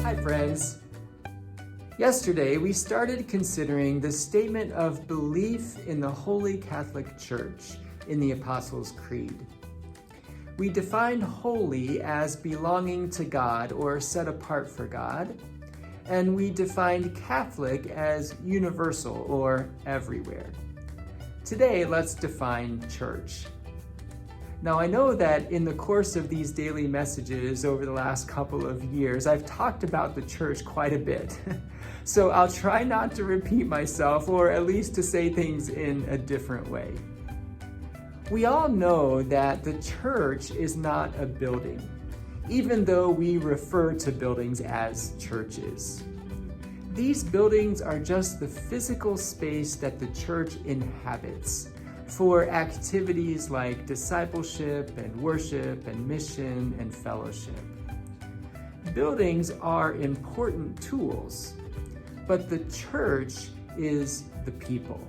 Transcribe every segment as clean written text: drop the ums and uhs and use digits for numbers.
Hi friends! Yesterday we started considering the statement of belief in the Holy Catholic Church in the Apostles' Creed. We defined holy as belonging to God or set apart for God, and we defined Catholic as universal or everywhere. Today let's define church. Now, I know that in the course of these daily messages over the last couple of years, I've talked about the church quite a bit. So I'll try not to repeat myself, or at least to say things in a different way. We all know that the church is not a building, even though we refer to buildings as churches. These buildings are just the physical space that the church inhabits for activities like discipleship and worship and mission and fellowship. Buildings are important tools, but the church is the people.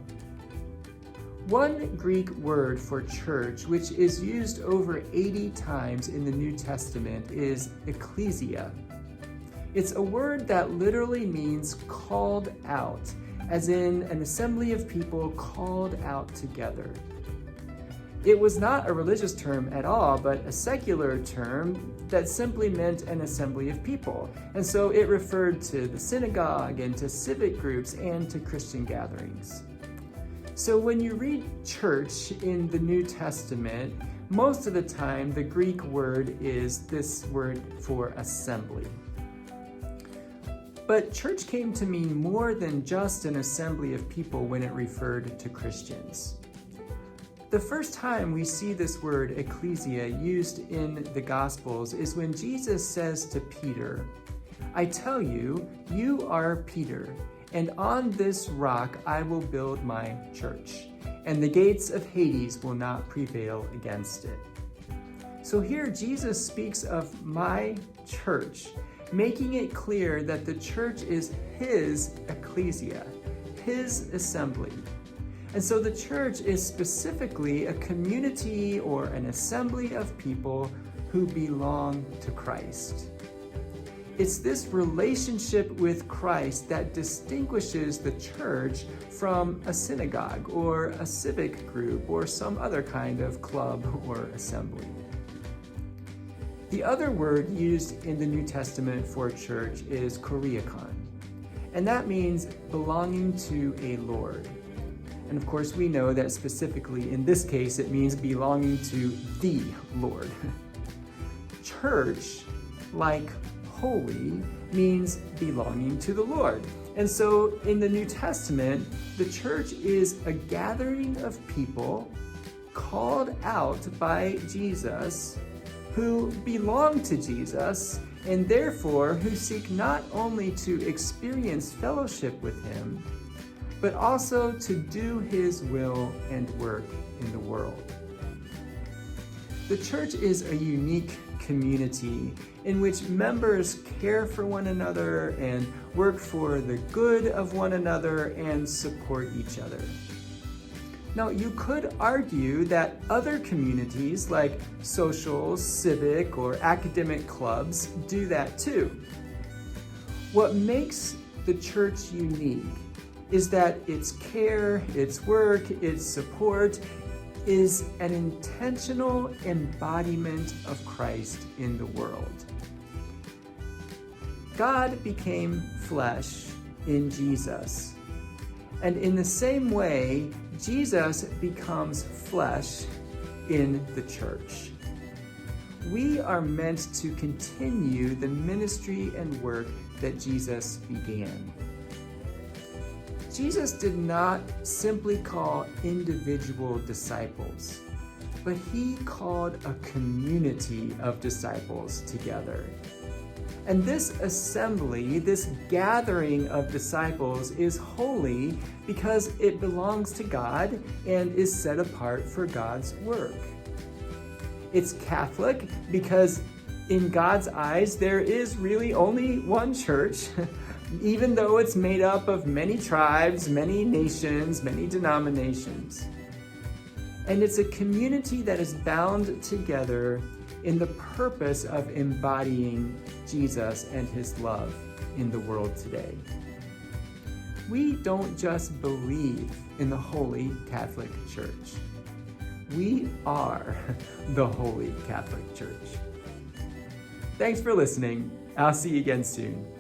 One Greek word for church, which is used over 80 times in the New Testament, is ecclesia. It's a word that literally means called out, as in an assembly of people called out together. It was not a religious term at all, but a secular term that simply meant an assembly of people. And so it referred to the synagogue and to civic groups and to Christian gatherings. So when you read church in the New Testament, most of the time the Greek word is this word for assembly. But church came to mean more than just an assembly of people when it referred to Christians. The first time we see this word ecclesia used in the Gospels is when Jesus says to Peter, "I tell you, you are Peter, and on this rock I will build my church, and the gates of Hades will not prevail against it." So here Jesus speaks of my church, making it clear that the church is his ecclesia, his assembly. And so the church is specifically a community or an assembly of people who belong to Christ. It's this relationship with Christ that distinguishes the church from a synagogue or a civic group or some other kind of club or assembly. The other word used in the New Testament for church is kuriakon, and that means belonging to a Lord. And of course, we know that specifically in this case, it means belonging to the Lord. Church, like holy, means belonging to the Lord. And so in the New Testament, the church is a gathering of people called out by Jesus who belong to Jesus and therefore who seek not only to experience fellowship with him, but also to do his will and work in the world. The church is a unique community in which members care for one another and work for the good of one another and support each other. Now, you could argue that other communities like social, civic, or academic clubs do that too. What makes the church unique is that its care, its work, its support is an intentional embodiment of Christ in the world. God became flesh in Jesus. And in the same way, Jesus becomes flesh in the church. We are meant to continue the ministry and work that Jesus began. Jesus did not simply call individual disciples, but he called a community of disciples together. And this assembly, this gathering of disciples is holy because it belongs to God and is set apart for God's work. It's Catholic because in God's eyes, there is really only one church, even though it's made up of many tribes, many nations, many denominations. And it's a community that is bound together in the purpose of embodying Jesus and his love. in the world today. We don't just believe in the Holy Catholic Church. We are the Holy Catholic Church. Thanks for listening. I'll see you again soon.